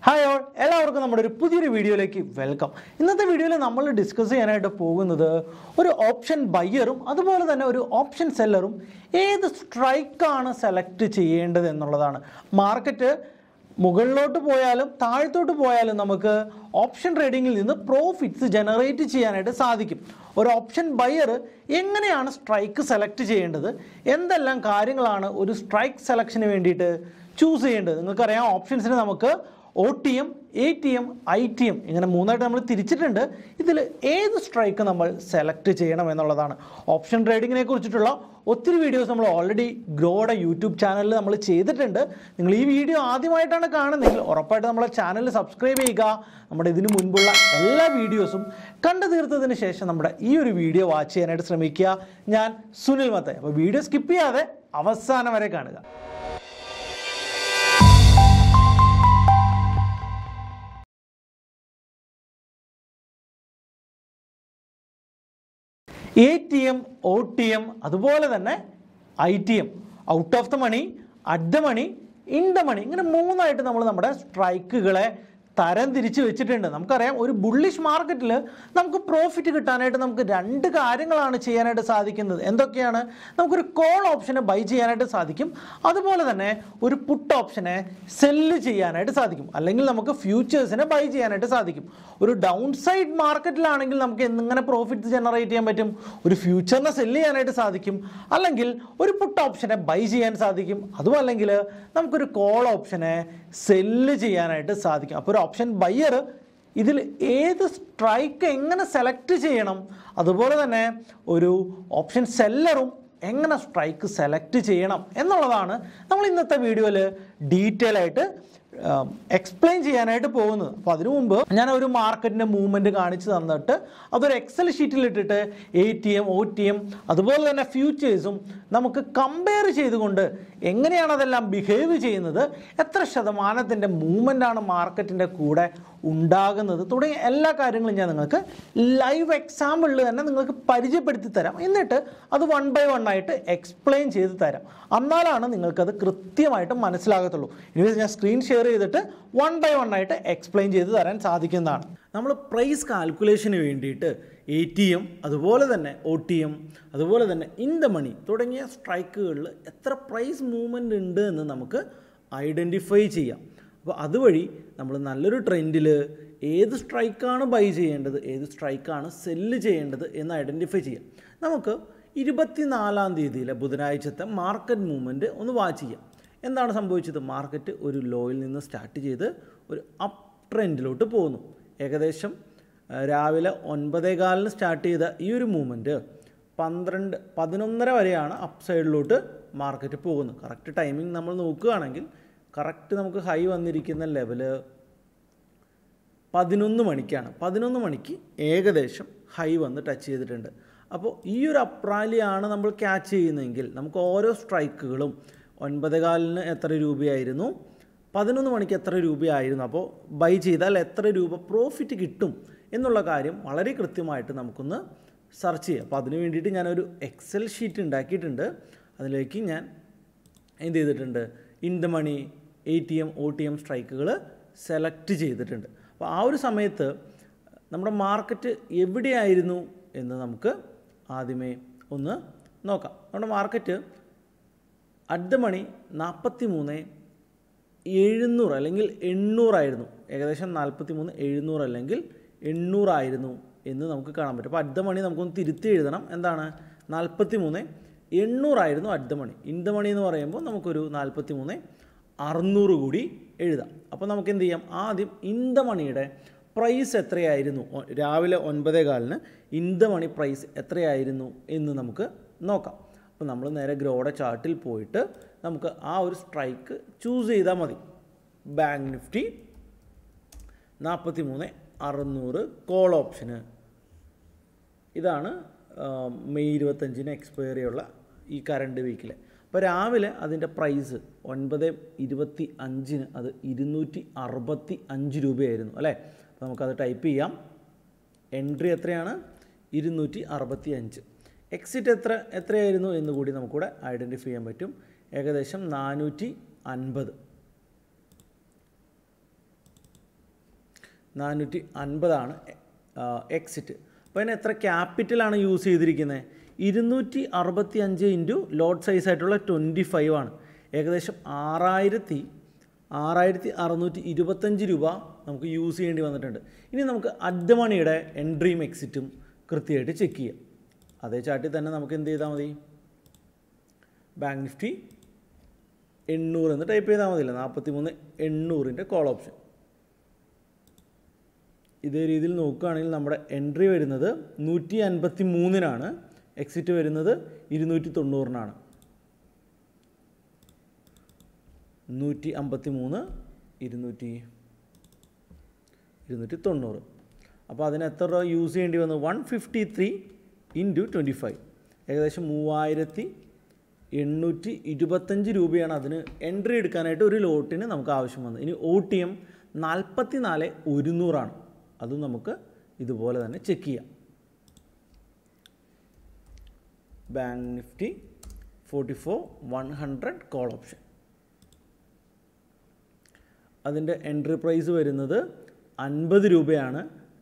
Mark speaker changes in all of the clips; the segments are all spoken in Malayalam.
Speaker 1: Hi all, എല്ലാവർക്കും നമ്മുടെ ഒരു പുതിയൊരു വീഡിയോയിലേക്ക് വെൽക്കം. ഇന്നത്തെ വീഡിയോയിൽ നമ്മൾ ഡിസ്കസ് ചെയ്യാനായിട്ട് പോകുന്നത് ഒരു ഓപ്ഷൻ ബയറും അതുപോലെ തന്നെ ഒരു ഓപ്ഷൻ സെല്ലറും ഏത് സ്ട്രൈക്കാണ് സെലക്ട് ചെയ്യേണ്ടത് എന്നുള്ളതാണ്. മാർക്കറ്റ് മുകളിലോട്ട് പോയാലും താഴത്തോട്ട് പോയാലും നമുക്ക് ഓപ്ഷൻ ട്രേഡിങ്ങിൽ നിന്ന് പ്രോഫിറ്റ്സ് ജനറേറ്റ് ചെയ്യാനായിട്ട് സാധിക്കും. ഒരു ഓപ്ഷൻ ബയർ എങ്ങനെയാണ് സ്ട്രൈക്ക് സെലക്ട് ചെയ്യേണ്ടത്, എന്തെല്ലാം കാര്യങ്ങളാണ് ഒരു സ്ട്രൈക്ക് സെലക്ഷന് വേണ്ടിയിട്ട് ചൂസ് ചെയ്യേണ്ടത്. നിങ്ങൾക്കറിയാം, ഓപ്ഷൻസിന് നമുക്ക് OTM, ATM, ITM ഇങ്ങനെ മൂന്നായിട്ട് നമ്മൾ തിരിച്ചിട്ടുണ്ട്. ഇതിൽ ഏത് സ്ട്രൈക്ക് നമ്മൾ സെലക്ട് ചെയ്യണം എന്നുള്ളതാണ്. ഓപ്ഷൻ ട്രേഡിങ്ങിനെ കുറിച്ചിട്ടുള്ള ഒത്തിരി വീഡിയോസ് നമ്മൾ ഓൾറെഡി ഗ്രോയുടെ യൂട്യൂബ് ചാനലിൽ നമ്മൾ ചെയ്തിട്ടുണ്ട്. നിങ്ങൾ ഈ വീഡിയോ ആദ്യമായിട്ടാണ് കാണുന്നതെങ്കിൽ ഉറപ്പായിട്ട് നമ്മളെ ചാനൽ സബ്സ്ക്രൈബ് ചെയ്യുക. നമ്മുടെ ഇതിനു മുൻപുള്ള എല്ലാ വീഡിയോസും കണ്ടു തീർത്തതിന് ശേഷം നമ്മുടെ ഈ ഒരു വീഡിയോ വാച്ച് ചെയ്യാനായിട്ട് ശ്രമിക്കുക. ഞാൻ സുനിൽ മത്തെ. അപ്പോൾ വീഡിയോ സ്കിപ്പ് ചെയ്യാതെ അവസാനം വരെ കാണുക. ATM, OTM അതുപോലെ തന്നെ ITM, out of the money, at the money, in the money, ഇങ്ങനെ മൂന്നായിട്ട് നമ്മൾ നമ്മുടെ സ്ട്രൈക്കുകളെ തരം തിരിച്ച് വെച്ചിട്ടുണ്ട്. നമുക്കറിയാം, ഒരു ബുള്ളിഷ് മാർക്കറ്റിൽ നമുക്ക് പ്രോഫിറ്റ് കിട്ടാനായിട്ട് നമുക്ക് രണ്ട് കാര്യങ്ങളാണ് ചെയ്യാനായിട്ട് സാധിക്കുന്നത്. എന്തൊക്കെയാണ്? നമുക്കൊരു കോൾ ഓപ്ഷനെ ബൈ ചെയ്യാനായിട്ട് സാധിക്കും, അതുപോലെ തന്നെ ഒരു പുട്ട് ഓപ്ഷനെ സെല്ല് ചെയ്യാനായിട്ട് സാധിക്കും, അല്ലെങ്കിൽ നമുക്ക് ഫ്യൂച്ചേഴ്സിനെ ബൈ ചെയ്യാനായിട്ട് സാധിക്കും. ഒരു ഡൗൺ സൈഡ് മാർക്കറ്റിലാണെങ്കിൽ നമുക്ക് എങ്ങനെ പ്രോഫിറ്റ് ജനറേറ്റ് ചെയ്യാൻ പറ്റും? ഒരു ഫ്യൂച്ചറിനെ സെല്ല് ചെയ്യാനായിട്ട് സാധിക്കും, അല്ലെങ്കിൽ ഒരു പുട്ട് ഓപ്ഷനെ ബൈ ചെയ്യാൻ സാധിക്കും, അതും അല്ലെങ്കിൽ നമുക്കൊരു കോൾ ഓപ്ഷനെ സെല്ല് ചെയ്യാനായിട്ട് സാധിക്കും. അപ്പോൾ ഒരു ഓപ്ഷൻ ബയ്യർ ഇതിൽ ഏത് സ്ട്രൈക്ക് എങ്ങനെ സെലക്ട് ചെയ്യണം, അതുപോലെ തന്നെ ഒരു ഓപ്ഷൻ സെല്ലറും എങ്ങനെ സ്ട്രൈക്ക് സെലക്ട് ചെയ്യണം എന്നുള്ളതാണ് നമ്മൾ ഇന്നത്തെ വീഡിയോയിൽ ഡീറ്റെയിൽ ആയിട്ട് എക്സ്പ്ലെയിൻ ചെയ്യാനായിട്ട് പോകുന്നത്. അപ്പോൾ അതിനു മുമ്പ് ഞാൻ ഒരു മാർക്കറ്റിൻ്റെ മൂവ്മെൻറ്റ് കാണിച്ചു തന്നിട്ട് അതൊരു എക്സൽ ഷീറ്റിലിട്ടിട്ട് ATM, OTM അതുപോലെ തന്നെ ഫ്യൂച്ചേഴ്സും നമുക്ക് കമ്പയർ ചെയ്തുകൊണ്ട് എങ്ങനെയാണ് അതെല്ലാം ബിഹേവ് ചെയ്യുന്നത്, എത്ര ശതമാനത്തിൻ്റെ മൂവ്മെൻ്റാണ് മാർക്കറ്റിൻ്റെ കൂടെ ഉണ്ടാകുന്നത് തുടങ്ങിയ എല്ലാ കാര്യങ്ങളും ഞാൻ നിങ്ങൾക്ക് ലൈവ് എക്സാമ്പിളിൽ തന്നെ നിങ്ങൾക്ക് പരിചയപ്പെടുത്തി തരാം. എന്നിട്ട് അത് 1 by 1 ആയിട്ട് എക്സ്പ്ലെയിൻ ചെയ്ത് തരാം. എന്നാലാണ് നിങ്ങൾക്കത് കൃത്യമായിട്ട് മനസ്സിലാകത്തുള്ളൂ. ഇനി ഞാൻ സ്ക്രീൻ ഷെയർ ചെയ്തിട്ട് 1 by 1 ആയിട്ട് എക്സ്പ്ലെയിൻ ചെയ്ത് തരാൻ സാധിക്കുന്നതാണ്. നമ്മൾ പ്രൈസ് കാൽക്കുലേഷന് വേണ്ടിയിട്ട് ATM അതുപോലെ തന്നെ OTM അതുപോലെ തന്നെ ഇൻ ദ മണി തുടങ്ങിയ സ്ട്രൈക്കുകളിൽ എത്ര പ്രൈസ് മൂവ്മെൻ്റ് ഉണ്ട് എന്ന് നമുക്ക് ഐഡൻറ്റിഫൈ ചെയ്യാം. അപ്പോൾ അതുവഴി നമ്മൾ നല്ലൊരു ട്രെൻഡിൽ ഏത് സ്ട്രൈക്കാണ് ബൈ ചെയ്യേണ്ടത്, ഏത് സ്ട്രൈക്കാണ് സെല്ല് ചെയ്യേണ്ടത് എന്ന് ഐഡൻറ്റിഫൈ ചെയ്യാം. നമുക്ക് 24-ാം തീയതിയിലെ ബുധനാഴ്ചത്തെ മാർക്കറ്റ് മൂവ്മെൻറ്റ് ഒന്ന് വാച്ച് ചെയ്യാം. എന്താണ് സംഭവിച്ചത്? മാർക്കറ്റ് ഒരു ലോയിൽ നിന്ന് സ്റ്റാർട്ട് ചെയ്ത് ഒരു അപ്പ് ട്രെൻഡിലോട്ട് പോകുന്നു. ഏകദേശം രാവിലെ 9:15 സ്റ്റാർട്ട് ചെയ്ത ഈ ഒരു മൂവ്മെൻറ്റ് 11:30 വരെയാണ് അപ്പ് സൈഡിലോട്ട് മാർക്കറ്റ് പോകുന്നത്. കറക്റ്റ് ടൈമിംഗ് നമ്മൾ നോക്കുകയാണെങ്കിൽ കറക്റ്റ് നമുക്ക് ഹൈ വന്നിരിക്കുന്ന ലെവല് 11 മണിക്കാണ്. 11 മണിക്ക് ഏകദേശം ഹൈ വന്ന് ടച്ച് ചെയ്തിട്ടുണ്ട്. അപ്പോൾ ഈ ഒരു അപ്രാലിയാണ് നമ്മൾ ക്യാച്ച് ചെയ്യുന്നതെങ്കിൽ നമുക്ക് ഓരോ സ്ട്രൈക്കുകളും 9:15 എത്ര രൂപയായിരുന്നു, 11 മണിക്ക് എത്ര രൂപയായിരുന്നു, അപ്പോൾ ബൈ ചെയ്താൽ എത്ര രൂപ പ്രോഫിറ്റ് കിട്ടും എന്നുള്ള കാര്യം വളരെ കൃത്യമായിട്ട് നമുക്കൊന്ന് സെർച്ച് ചെയ്യാം. അപ്പോൾ അതിന് വേണ്ടിയിട്ട് ഞാനൊരു എക്സൽ ഷീറ്റ് ഉണ്ടാക്കിയിട്ടുണ്ട്. അതിലേക്ക് ഞാൻ എന്ത് ചെയ്തിട്ടുണ്ട്? In the money, ATM, OTM സ്ട്രൈക്കുകൾ സെലക്ട് ചെയ്തിട്ടുണ്ട്. അപ്പോൾ ആ ഒരു സമയത്ത് നമ്മുടെ മാർക്കറ്റ് എവിടെയായിരുന്നു എന്ന് നമുക്ക് ആദ്യമേ ഒന്ന് നോക്കാം. നമ്മുടെ മാർക്കറ്റ് അറ്റ് ദ മണി 43,700 അല്ലെങ്കിൽ 800 ആയിരുന്നു. ഏകദേശം 43,700 അല്ലെങ്കിൽ 800 ആയിരുന്നു എന്ന് നമുക്ക് കാണാൻ പറ്റും. അപ്പോൾ അറ്റ് ദ മണി നമുക്കൊന്ന് തിരുത്തി എഴുതണം. എന്താണ്? 43,800 ആയിരുന്നു at the money. In the money എന്ന് പറയുമ്പോൾ നമുക്കൊരു 43,600 കൂടി എഴുതാം. അപ്പോൾ നമുക്ക് എന്ത് ചെയ്യാം? ആദ്യം ഇൻ ദ മണിയുടെ പ്രൈസ് എത്രയായിരുന്നു, രാവിലെ 9:15 ഇൻ ദ മണി പ്രൈസ് എത്രയായിരുന്നു എന്ന് നമുക്ക് നോക്കാം. അപ്പോൾ നമ്മൾ നേരെ ഗ്രോയുടെ ചാർട്ടിൽ പോയിട്ട് നമുക്ക് ആ ഒരു സ്ട്രൈക്ക് ചൂസ് ചെയ്താൽ മതി. ബാങ്ക് നിഫ്റ്റി 43,600 കോൾ ഓപ്ഷന്. ഇതാണ് മെയ് 25 എക്സ്പയറിയുള്ള ഈ കറണ്ട് വീക്കിലെ. അപ്പോൾ രാവിലെ അതിൻ്റെ പ്രൈസ് 9:25 അത് 265 രൂപയായിരുന്നു അല്ലേ. അപ്പോൾ നമുക്കത് ടൈപ്പ് ചെയ്യാം. എൻട്രി എത്രയാണ്? 265. എക്സിറ്റ് എത്രയായിരുന്നു എന്ന് കൂടി നമുക്കിവിടെ ഐഡൻറ്റിഫൈ ചെയ്യാൻ പറ്റും. ഏകദേശം 450. 450 ആണ് എക്സിറ്റ്. അപ്പോൾ അതിന് എത്ര ക്യാപിറ്റലാണ് യൂസ് ചെയ്തിരിക്കുന്നത്? 265 ഇൻറ്റു ലോട്ട് സൈസ് ആയിട്ടുള്ള 25 ആണ്. ഏകദേശം 6,625 രൂപ നമുക്ക് യൂസ് ചെയ്യേണ്ടി വന്നിട്ടുണ്ട്. ഇനി നമുക്ക് അറ്റ് ദ മണിയുടെ എൻട്രിയും എക്സിറ്റും കൃത്യമായിട്ട് ചെക്ക് ചെയ്യാം. അതേ ചാർട്ടിൽ തന്നെ നമുക്ക് എന്ത് ചെയ്താൽ മതി? ബാങ്ക് നിഫ്റ്റി 800 എന്ന് ടൈപ്പ് ചെയ്താൽ മതിയല്ലോ. 43,800ൻ്റെ കോൾ ഓപ്ഷൻ. ഇതേ രീതിയിൽ നോക്കുകയാണെങ്കിൽ നമ്മുടെ എൻട്രി വരുന്നത് 153-നാണ്, എക്സിറ്റ് വരുന്നത് 290-നാണ്. 153, 290. അപ്പോൾ അതിന് എത്ര രൂപ യൂസ് ചെയ്യേണ്ടി വന്നു? 153 ഇൻറ്റു 25, ഏകദേശം 3,825 രൂപയാണ് അതിന് എൻട്രി എടുക്കാനായിട്ട് ഒരു ലോട്ടിന് നമുക്ക് ആവശ്യം വന്നത്. ഇനി OTM 44,100 ആണ്. അതും നമുക്ക് ഇതുപോലെ തന്നെ ചെക്ക് ചെയ്യാം. Bank Nifty 44,100 call option. അതിൻ്റെ എൻട്രി പ്രൈസ് വരുന്നത് 50 രൂപയാണ്.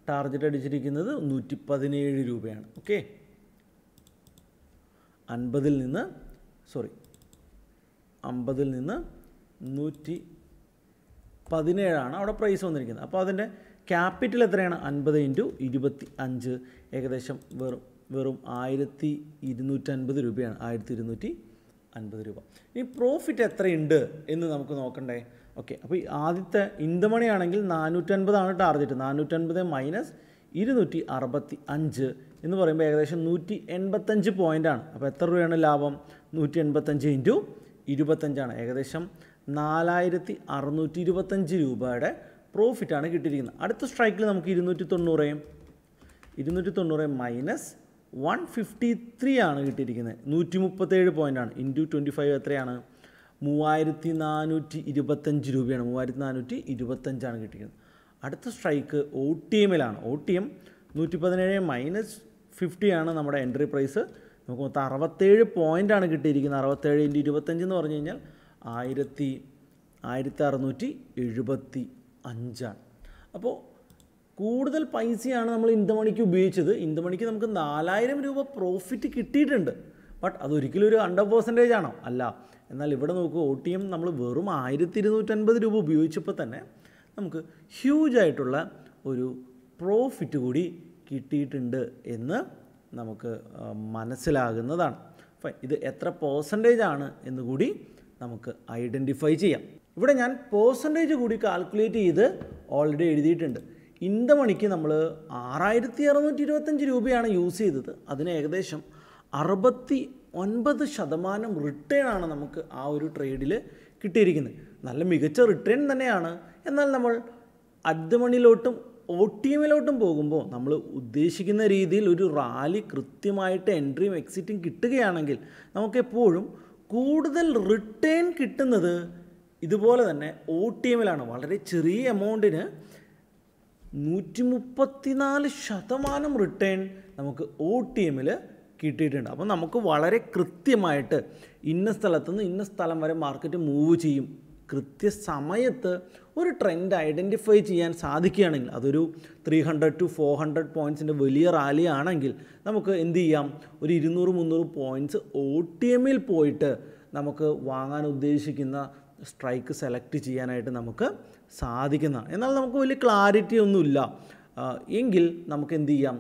Speaker 1: ടാർഗറ്റ് അടിച്ചിരിക്കുന്നത് 117 രൂപയാണ്. ഓക്കെ, 50-ൽ നിന്ന് 117 അവിടെ പ്രൈസ് വന്നിരിക്കുന്നത്. അപ്പോൾ അതിൻ്റെ ക്യാപിറ്റൽ എത്രയാണ്? 50 ഇൻറ്റു 25, ഏകദേശം വെറും 1,250 രൂപയാണ്. 1,250 രൂപ. ഇനി പ്രോഫിറ്റ് എത്രയുണ്ട് എന്ന് നമുക്ക് നോക്കണ്ടേ? ഓക്കെ, അപ്പോൾ ഈ ആദ്യത്തെ ഇന്ദമണി ആണെങ്കിൽ 450 ആണ് ടാർഗറ്റ്. 450 മൈനസ് 265 എന്ന് പറയുമ്പോൾ ഏകദേശം 185 പോയിൻ്റാണ്. അപ്പോൾ എത്ര രൂപയാണ് ലാഭം? 185 ഇൻറ്റു 25 ഏകദേശം 4,625 രൂപയുടെ പ്രോഫിറ്റാണ് കിട്ടിയിരിക്കുന്നത്. അടുത്ത സ്ട്രൈക്കിൽ നമുക്ക് 290 മൈനസ് 153 ആണ് കിട്ടിയിരിക്കുന്നത്. 137 പോയിൻ്റാണ്. ഇൻറ്റു 25 എത്രയാണ്? 3,425 രൂപയാണ്. 3,425 കിട്ടിയിരിക്കുന്നത്. അടുത്ത സ്ട്രൈക്ക് OTM-ലാണ്. OTM 117 മൈനസ് 50 ആണ് നമ്മുടെ എൻട്രി പ്രൈസ്. നമുക്ക് മൊത്തം 67 പോയിൻ്റാണ് കിട്ടിയിരിക്കുന്നത്. 67 ഇൻറ്റു 25 എന്ന് പറഞ്ഞു കഴിഞ്ഞാൽ 1,675. അപ്പോൾ കൂടുതൽ പൈസയാണ് നമ്മൾ ഇന്ദമണിക്ക് ഉപയോഗിച്ചത്. ഇന്ദമണിക്ക് നമുക്ക് 4,000 രൂപ പ്രോഫിറ്റ് കിട്ടിയിട്ടുണ്ട്. ബട്ട് അതൊരിക്കലും ഒരു 100% ആണോ? അല്ല. എന്നാൽ ഇവിടെ നോക്കൂ, OTM നമ്മൾ വെറും 1,250 രൂപ ഉപയോഗിച്ചപ്പോൾ തന്നെ നമുക്ക് ഹ്യൂജായിട്ടുള്ള ഒരു പ്രോഫിറ്റ് കൂടി കിട്ടിയിട്ടുണ്ട് എന്ന് നമുക്ക് മനസ്സിലാകുന്നതാണ്. ഇത് എത്ര പെർസെൻറ്റേജ് ആണ് എന്ന് കൂടി നമുക്ക് ഐഡൻറ്റിഫൈ ചെയ്യാം. ഇവിടെ ഞാൻ പെർസെൻറ്റേജ് കൂടി കാൽക്കുലേറ്റ് ചെയ്ത് ഓൾറെഡി എഴുതിയിട്ടുണ്ട്. ഇന്ദമണിക്ക് നമ്മൾ 6,625 രൂപയാണ് യൂസ് ചെയ്തത്. അതിന് ഏകദേശം 69% റിട്ടേൺ ആണ് നമുക്ക് ആ ഒരു ട്രേഡിൽ കിട്ടിയിരിക്കുന്നത്. നല്ല മികച്ച റിട്ടേൺ തന്നെയാണ്. എന്നാൽ നമ്മൾ അറ്റ് ദ മണിയിലോട്ടും OTM-ലോട്ടും പോകുമ്പോൾ നമ്മൾ ഉദ്ദേശിക്കുന്ന രീതിയിൽ ഒരു റാലി കൃത്യമായിട്ട് എൻട്രിയും എക്സിറ്റും കിട്ടുകയാണെങ്കിൽ നമുക്കെപ്പോഴും കൂടുതൽ റിട്ടേൺ കിട്ടുന്നത് ഇതുപോലെ തന്നെ OTM-ലാണ്. വളരെ ചെറിയ എമൗണ്ടിന് 134% റിട്ടേൺ നമുക്ക് OTM-ൽ കിട്ടിയിട്ടുണ്ട്. അപ്പോൾ നമുക്ക് വളരെ കൃത്യമായിട്ട് ഇന്ന സ്ഥലത്തുനിന്ന് ഇന്ന സ്ഥലം വരെ മാർക്കറ്റ് മൂവ് ചെയ്യും. കൃത്യസമയത്ത് ഒരു ട്രെൻഡ് ഐഡൻറ്റിഫൈ ചെയ്യാൻ സാധിക്കുകയാണെങ്കിൽ, അതൊരു 300 to 400 പോയിൻറ്റ്സിൻ്റെ വലിയ റാലി ആണെങ്കിൽ നമുക്ക് എന്ത് ചെയ്യാം? ഒരു 200-300 പോയിൻറ്റ്സ് OTM-ൽ പോയിട്ട് നമുക്ക് വാങ്ങാൻ ഉദ്ദേശിക്കുന്ന സ്ട്രൈക്ക് സെലക്ട് ചെയ്യാനായിട്ട് നമുക്ക് സാധിക്കുന്നതാണ്. എന്നാൽ നമുക്ക് വലിയ ക്ലാരിറ്റി ഒന്നുമില്ല എങ്കിൽ നമുക്ക് എന്ത് ചെയ്യാം?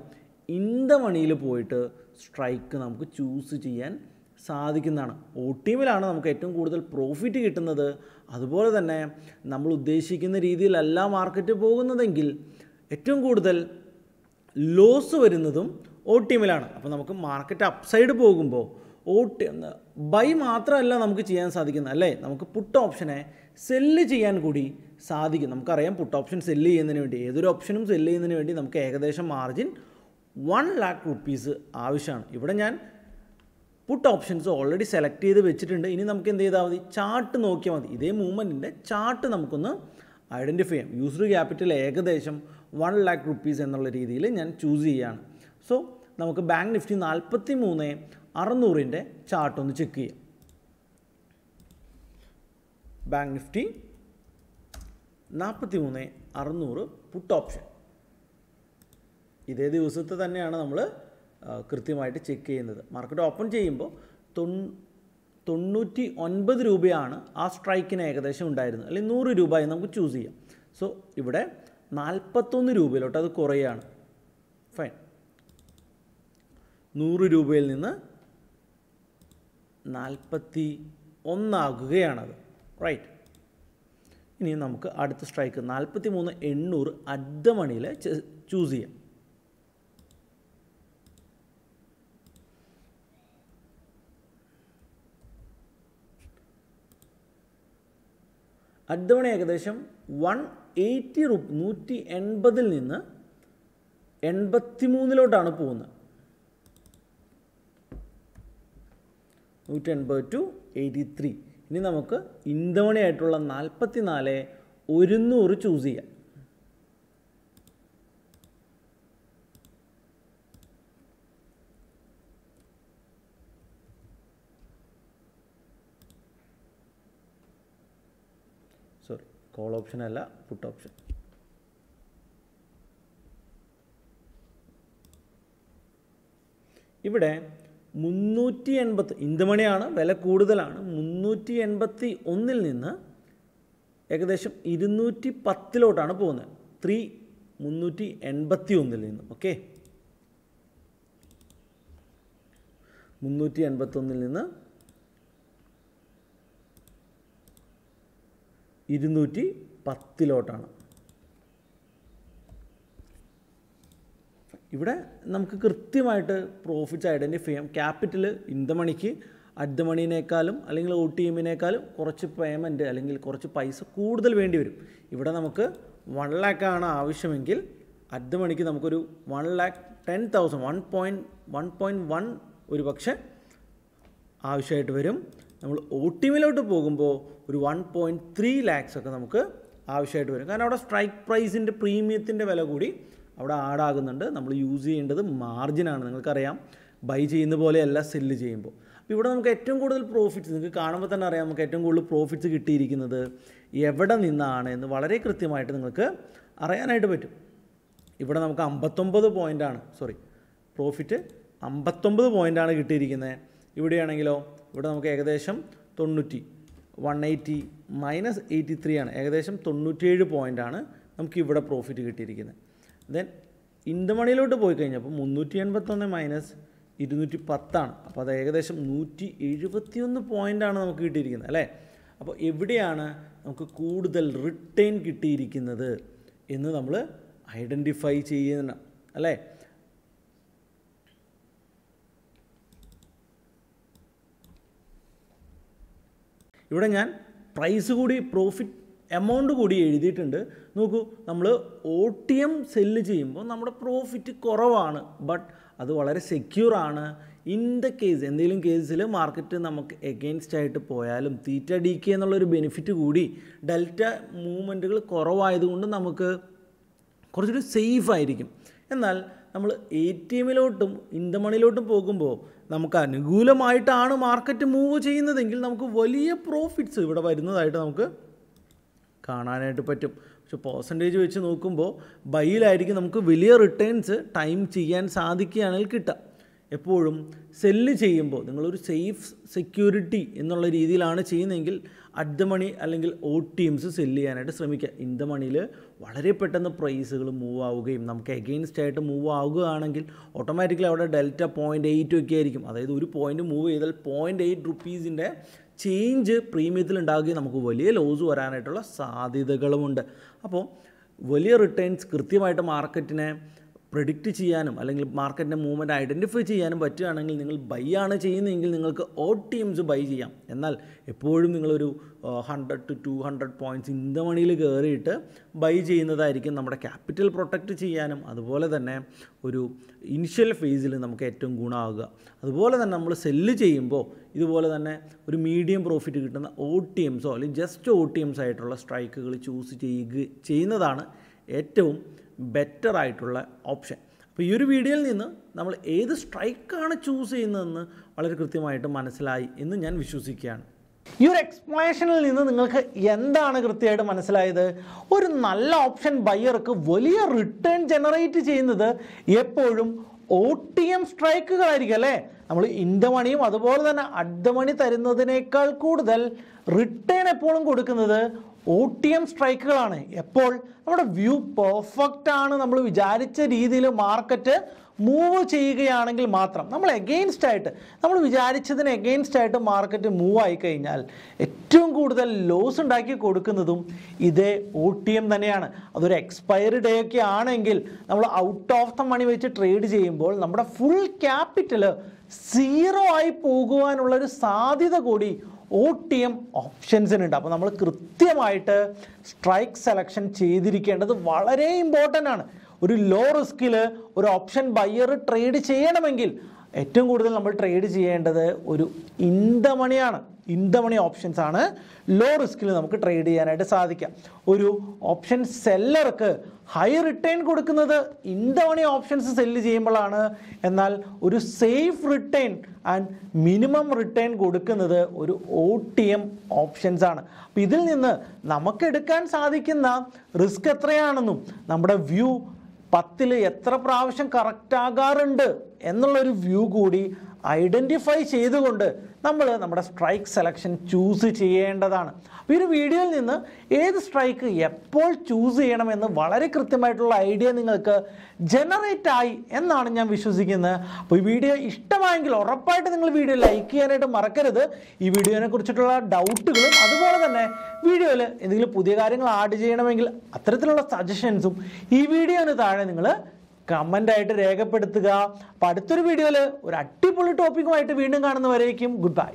Speaker 1: ഇന്ദമണിയിൽ പോയിട്ട് സ്ട്രൈക്ക് നമുക്ക് ചൂസ് ചെയ്യാൻ സാധിക്കുന്നതാണ്. OTM-ലാണ് നമുക്ക് ഏറ്റവും കൂടുതൽ പ്രോഫിറ്റ് കിട്ടുന്നത്. അതുപോലെ തന്നെ നമ്മൾ ഉദ്ദേശിക്കുന്ന രീതിയിലല്ല മാർക്കറ്റ് പോകുന്നതെങ്കിൽ ഏറ്റവും കൂടുതൽ ലോസ് വരുന്നതും OTM-ലാണ്. അപ്പോൾ നമുക്ക് മാർക്കറ്റ് അപ്സൈഡ് പോകുമ്പോൾ ബൈ മാത്രമല്ല നമുക്ക് ചെയ്യാൻ സാധിക്കുന്നത്, അല്ലേ? നമുക്ക് പുട്ട് ഓപ്ഷനെ സെല്ല് ചെയ്യാൻ കൂടി സാധിക്കും. നമുക്കറിയാം, പുട്ട് ഓപ്ഷൻ സെല്ല് ചെയ്യുന്നതിന് വേണ്ടി, ഏതൊരു ഓപ്ഷനും സെല്ല് ചെയ്യുന്നതിന് വേണ്ടി നമുക്ക് ഏകദേശം മാർജിൻ 1 lakh rupees ആവശ്യമാണ്. ഇവിടെ ഞാൻ പുട്ട് ഓപ്ഷൻസ് ഓൾറെഡി സെലക്ട് ചെയ്ത് വെച്ചിട്ടുണ്ട്. ഇനി നമുക്ക് എന്ത് ചെയ്താൽ മതി? ചാർട്ട് നോക്കിയാൽ മതി. ഇതേ മൂവ്മെൻറ്റിൻ്റെ ചാർട്ട് നമുക്കൊന്ന് ഐഡൻറ്റിഫൈ ചെയ്യാം. യൂസ്ഡ് ക്യാപിറ്റൽ ഏകദേശം 1 lakh rupees എന്നുള്ള രീതിയിൽ ഞാൻ ചൂസ് ചെയ്യുകയാണ്. സോ നമുക്ക് ബാങ്ക് നിഫ്റ്റി 43,600ൻ്റെ ചാർട്ട് ഒന്ന് ചെക്ക് ചെയ്യാം. Bank Nifty 43,600 puttu option. ഇതേ ദിവസത്തെ തന്നെയാണ് നമ്മൾ കൃത്യമായിട്ട് ചെക്ക് ചെയ്യുന്നത്. മാർക്കറ്റ് ഓപ്പൺ ചെയ്യുമ്പോൾ 99 രൂപയാണ് ആ സ്ട്രൈക്കിന് ഏകദേശം ഉണ്ടായിരുന്നത്, അല്ലെങ്കിൽ 100 രൂപയും നമുക്ക് ചൂസ് ചെയ്യാം. സോ ഇവിടെ 41 രൂപയിലോട്ട് അത് കുറയാണ്. ഫൈൻ. 100 രൂപയിൽ നിന്ന് 41 ആകുകയാണത്. റൈറ്റ്. ഇനി നമുക്ക് അടുത്ത സ്ട്രൈക്ക് 43,800 അറ്റ് ദ മണിയിൽ ചൂസ് ചെയ്യാം. അറ്റ് ദ മണി ഏകദേശം 180 രൂപ 180 നിന്ന് 83 പോകുന്നത്. 180 to 83. ഇനി നമുക്ക് ഇൻ ദ മണി ആയിട്ടുള്ള 44,100 ചൂസ് ചെയ്യാം. സോറി, കോൾ ഓപ്ഷൻ അല്ല, പുട്ട് ഓപ്ഷൻ. ഇവിടെ 380 ഇന്ദമണിയാണ്, വില കൂടുതലാണ്. 381 നിന്ന് ഏകദേശം 210 പോകുന്നത്. 381 നിന്ന്. ഓക്കെ, 381 നിന്ന് 210 ഇവിടെ നമുക്ക് കൃത്യമായിട്ട് പ്രോഫിറ്റ്സ് ഐഡൻറ്റിഫൈ ചെയ്യാം. ക്യാപിറ്റൽ ഇൻ ദ മണിക്ക് അറ്റ് ദ മണിനേക്കാളും അല്ലെങ്കിൽ ഒ ടി എമ്മിനേക്കാളും കുറച്ച് പേയ്മെൻറ്റ് അല്ലെങ്കിൽ കുറച്ച് പൈസ കൂടുതൽ വേണ്ടി വരും. ഇവിടെ നമുക്ക് 1 lakh ആണ് ആവശ്യമെങ്കിൽ അറ്റ് ദ മണിക്ക് നമുക്കൊരു 1,10,000 1.1 ഒരു പക്ഷേ ആവശ്യമായിട്ട് വരും. നമ്മൾ ഒ ടി എമ്മിലോട്ട് പോകുമ്പോൾ ഒരു 1.3 lakhs ഒക്കെ നമുക്ക് ആവശ്യമായിട്ട് വരും. കാരണം അവിടെ സ്ട്രൈക്ക് പ്രൈസിൻ്റെ പ്രീമിയത്തിൻ്റെ വില കൂടി അവിടെ ആഡാകുന്നുണ്ട്. നമ്മൾ യൂസ് ചെയ്യേണ്ടത് മാർജിനാണ്. നിങ്ങൾക്കറിയാം, ബൈ ചെയ്യുന്ന പോലെയല്ല സെല്ല് ചെയ്യുമ്പോൾ. അപ്പോൾ ഇവിടെ നമുക്ക് ഏറ്റവും കൂടുതൽ പ്രോഫിറ്റ്സ്, നിങ്ങൾക്ക് കാണുമ്പോൾ തന്നെ അറിയാം, നമുക്ക് ഏറ്റവും കൂടുതൽ പ്രോഫിറ്റ്സ് കിട്ടിയിരിക്കുന്നത് എവിടെ നിന്നാണ് എന്ന് വളരെ കൃത്യമായിട്ട് നിങ്ങൾക്ക് അറിയാനായിട്ട് പറ്റും. ഇവിടെ നമുക്ക് 59 പോയിൻ്റാണ്, പ്രോഫിറ്റ് 59 പോയിൻ്റാണ് കിട്ടിയിരിക്കുന്നത്. ഇവിടെയാണെങ്കിലോ, ഇവിടെ നമുക്ക് ഏകദേശം 180 മൈനസ് 83 ആണ്, ഏകദേശം 97 പോയിൻ്റാണ് നമുക്കിവിടെ പ്രോഫിറ്റ് കിട്ടിയിരിക്കുന്നത്. ദെൻ ഇൻ ദ മണിയിലോട്ട് പോയി കഴിഞ്ഞപ്പോൾ 381 മൈനസ് 210 അപ്പോൾ അത് ഏകദേശം 171 പോയിൻ്റാണ് നമുക്ക് കിട്ടിയിരിക്കുന്നത് അല്ലേ. അപ്പോൾ എവിടെയാണ് നമുക്ക് കൂടുതൽ റിട്ടേൺ കിട്ടിയിരിക്കുന്നത് എന്ന് നമ്മൾ ഐഡൻറ്റിഫൈ ചെയ്യണം അല്ലേ. ഇവിടെ ഞാൻ പ്രൈസ് കൂടി പ്രോഫിറ്റ് എമൗണ്ട് കൂടി എഴുതിയിട്ടുണ്ട്. നോക്കൂ, നമ്മൾ ഒ ടി എം സെല്ല് ചെയ്യുമ്പോൾ നമ്മുടെ പ്രോഫിറ്റ് കുറവാണ്, ബട്ട് അത് വളരെ സെക്യൂറാണ്. ഇൻ ദ കേസ് എന്തെങ്കിലും കേസിൽ മാർക്കറ്റ് നമുക്ക് എഗെയിൻസ്റ്റ് ആയിട്ട് പോയാലും തീറ്റ ഡി കെ എന്നുള്ളൊരു ബെനിഫിറ്റ് കൂടി ഡെൽറ്റ മൂവ്മെൻറ്റുകൾ കുറവായതുകൊണ്ട് നമുക്ക് കുറച്ചുകൂടി സേഫ് ആയിരിക്കും. എന്നാൽ നമ്മൾ എ ടി എമ്മിലോട്ടും ഇൻ ദ മണിയിലോട്ടും പോകുമ്പോൾ നമുക്ക് അനുകൂലമായിട്ടാണ് മാർക്കറ്റ് മൂവ് ചെയ്യുന്നതെങ്കിൽ നമുക്ക് വലിയ പ്രോഫിറ്റ്സ് ഇവിടെ വരുന്നതായിട്ട് നമുക്ക് കാണാനായിട്ട് പറ്റും. പക്ഷെ പെർസെൻറ്റേജ് വെച്ച് നോക്കുമ്പോൾ ബൈയിലായിരിക്കും നമുക്ക് വലിയ റിട്ടേൺസ് ടൈം ചെയ്യാൻ സാധിക്കുകയാണെങ്കിൽ കിട്ടുക. എപ്പോഴും സെല്ല് ചെയ്യുമ്പോൾ നിങ്ങളൊരു സേഫ് സെക്യൂരിറ്റി എന്നുള്ള രീതിയിലാണ് ചെയ്യുന്നതെങ്കിൽ അറ്റ് ദ മണി അല്ലെങ്കിൽ ഒ ടി എംസ് സെല്ല് ചെയ്യാനായിട്ട് ശ്രമിക്കുക. ഇൻ ദ മണിയിൽ വളരെ പെട്ടെന്ന് പ്രൈസുകൾ മൂവ് ആവുകയും നമുക്ക് എഗെയിൻസ്റ്റ് ആയിട്ട് മൂവ് ആവുകയാണെങ്കിൽ ഓട്ടോമാറ്റിക്കലി അവിടെ ഡെൽറ്റ 0.8 ഒക്കെ ആയിരിക്കും. അതായത് ഒരു പോയിൻ്റ് മൂവ് ചെയ്താൽ 0.8 റുപ്പീസിൻ്റെ ചേഞ്ച് പ്രീമിയത്തിൽ ഉണ്ടാകുകയും നമുക്ക് വലിയ ലോസ് വരാനായിട്ടുള്ള സാധ്യതകളുമുണ്ട്. അപ്പോൾ വലിയ റിട്ടേൺസ് കൃത്യമായിട്ട് മാർക്കറ്റിനെ പ്രെഡിക്റ്റ് ചെയ്യാനും അല്ലെങ്കിൽ മാർക്കറ്റിൻ്റെ മൂവ്മെൻറ്റ് ഐഡൻറ്റിഫൈ ചെയ്യാനും പറ്റുകയാണെങ്കിൽ നിങ്ങൾ ബൈ ആണ് ചെയ്യുന്നതെങ്കിൽ നിങ്ങൾക്ക് ഒ ടി എംസ് ബൈ ചെയ്യാം. എന്നാൽ എപ്പോഴും നിങ്ങളൊരു 100 to 200 പോയിൻറ്റ്സ് ഇൻ ദ മണിയിൽ കയറിയിട്ട് ബൈ ചെയ്യുന്നതായിരിക്കും നമ്മുടെ ക്യാപിറ്റൽ പ്രൊട്ടക്റ്റ് ചെയ്യാനും അതുപോലെ തന്നെ ഒരു ഇനിഷ്യൽ ഫേസിൽ നമുക്ക് ഏറ്റവും ഗുണമാകുക. അതുപോലെ തന്നെ നമ്മൾ സെല്ല് ചെയ്യുമ്പോൾ ഇതുപോലെ തന്നെ ഒരു മീഡിയം പ്രോഫിറ്റ് കിട്ടുന്ന ഒ ടി എംസോ അല്ലെങ്കിൽ ജസ്റ്റ് ഒ ടി എംസ് ആയിട്ടുള്ള സ്ട്രൈക്കുകൾ ചൂസ് ചെയ്യുന്നതാണ് ഏറ്റവും ബെറ്റർ ആയിട്ടുള്ള ഓപ്ഷൻ. അപ്പോൾ ഈ ഒരു വീഡിയോയിൽ നിന്ന് നമ്മൾ ഏത് സ്ട്രൈക്കാണ് ചൂസ് ചെയ്യുന്നതെന്ന് വളരെ കൃത്യമായിട്ട് മനസ്സിലായി എന്ന് ഞാൻ വിശ്വസിക്കുകയാണ്. ഈ ഒരു എക്സ്പ്ലനേഷനിൽ നിന്ന് നിങ്ങൾക്ക് എന്താണ് കൃത്യമായിട്ട് മനസ്സിലായത്? ഒരു നല്ല ഓപ്ഷൻ ബയ്യർക്ക് വലിയ റിട്ടേൺ ജനറേറ്റ് ചെയ്യുന്നത് എപ്പോഴും OTM സ്ട്രൈക്കുകളായിരിക്കും അല്ലേ? നമ്മൾ ഇൻ ദ മണിയും അതുപോലെ തന്നെ അറ്റ് ദ മണി തരുന്നതിനേക്കാൾ കൂടുതൽ റിട്ടേൺ എപ്പോഴും കൊടുക്കുന്നത് OTM സ്ട്രൈക്കുകളാണ്. എപ്പോൾ നമ്മുടെ വ്യൂ പെർഫെക്റ്റ് ആണ്, നമ്മൾ വിചാരിച്ച രീതിയിൽ മാർക്കറ്റ് മൂവ് ചെയ്യുകയാണെങ്കിൽ മാത്രം. നമ്മൾ എഗെയിൻസ്റ്റ് ആയിട്ട്, നമ്മൾ വിചാരിച്ചതിന് എഗെയിൻസ്റ്റ് ആയിട്ട് മാർക്കറ്റ് മൂവ് ആയി കഴിഞ്ഞാൽ ഏറ്റവും കൂടുതൽ ലോസ് ഉണ്ടാക്കി കൊടുക്കുന്നതും ഇതേ OTM തന്നെയാണ്. അതൊരു എക്സ്പയറി ഡേ ഒക്കെ ആണെങ്കിൽ നമ്മൾ ഔട്ട് ഓഫ് ദ മണി വെച്ച് ട്രേഡ് ചെയ്യുമ്പോൾ നമ്മുടെ ഫുൾ ക്യാപിറ്റൽ സീറോ ആയി പോകുവാനുള്ളൊരു സാധ്യത കൂടി OTM ഓപ്ഷൻസിനുണ്ട്. അപ്പോൾ നമ്മൾ കൃത്യമായിട്ട് സ്ട്രൈക്ക് സെലക്ഷൻ ചെയ്തിരിക്കേണ്ടത് വളരെ ഇമ്പോർട്ടൻ്റ് ആണ്. ഒരു ലോ റിസ്കിൽ ഒരു ഓപ്ഷൻ ബയ്യർ ട്രേഡ് ചെയ്യണമെങ്കിൽ ഏറ്റവും കൂടുതൽ നമ്മൾ ട്രേഡ് ചെയ്യേണ്ടത് ഒരു ഇൻ ദ മണിയാണ്. ഇൻ ദ മണി ഓപ്ഷൻസ് ആണ് ലോ റിസ്കിൽ നമുക്ക് ട്രേഡ് ചെയ്യാനായിട്ട് സാധിക്കുക. ഒരു ഓപ്ഷൻ സെല്ലർക്ക് ഹൈ റിട്ടേൺ കൊടുക്കുന്നത് in the money options sell ചെയ്യുമ്പോഴാണ്. എന്നാൽ ഒരു safe return and minimum return കൊടുക്കുന്നത് ഒരു OTM ഓപ്ഷൻസ് ആണ്. അപ്പോൾ ഇതിൽ നിന്ന് നമുക്ക് എടുക്കാൻ സാധിക്കുന്ന റിസ്ക് എത്രയാണെന്നും നമ്മുടെ വ്യൂ 10ൽ എത്ര പ്രാവശ്യം കറക്റ്റ് ആകാറുണ്ട് എന്നുള്ളൊരു വ്യൂ കൂടി ഐഡൻറ്റിഫൈ ചെയ്തുകൊണ്ട് നമ്മൾ നമ്മുടെ സ്ട്രൈക്ക് സെലക്ഷൻ ചൂസ് ചെയ്യേണ്ടതാണ്. അപ്പോൾ ഈ ഒരു വീഡിയോയിൽ നിന്ന് ഏത് സ്ട്രൈക്ക് എപ്പോൾ ചൂസ് ചെയ്യണമെന്ന് വളരെ കൃത്യമായിട്ടുള്ള ഐഡിയ നിങ്ങൾക്ക് ജനറേറ്റ് ആയി എന്നാണ് ഞാൻ വിശ്വസിക്കുന്നത്. അപ്പോൾ ഈ വീഡിയോ ഇഷ്ടമായെങ്കിൽ ഉറപ്പായിട്ട് നിങ്ങൾ വീഡിയോ ലൈക്ക് ചെയ്യാനായിട്ട് മറക്കരുത്. ഈ വീഡിയോനെ കുറിച്ചിട്ടുള്ള ഡൗട്ടുകളും അതുപോലെ തന്നെ വീഡിയോയിൽ എന്തെങ്കിലും പുതിയ കാര്യങ്ങൾ ആഡ് ചെയ്യണമെങ്കിൽ അത്തരത്തിലുള്ള സജഷൻസും ഈ വീഡിയോന് താഴെ നിങ്ങൾ കമൻ്റ് ആയിട്ട് രേഖപ്പെടുത്തുക. അപ്പോൾ അടുത്തൊരു വീഡിയോയിൽ ഒരു അടിപൊളി ടോപ്പിക്കുമായിട്ട് വീണ്ടും കാണുന്നവരേക്കും good bye.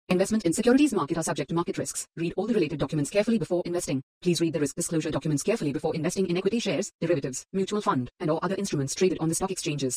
Speaker 2: Investment in securities market are subject to market risks. Read all the related documents carefully before investing. Please read the risk disclosure documents carefully before investing in equity shares, derivatives, mutual fund, and or other instruments traded on the stock exchanges.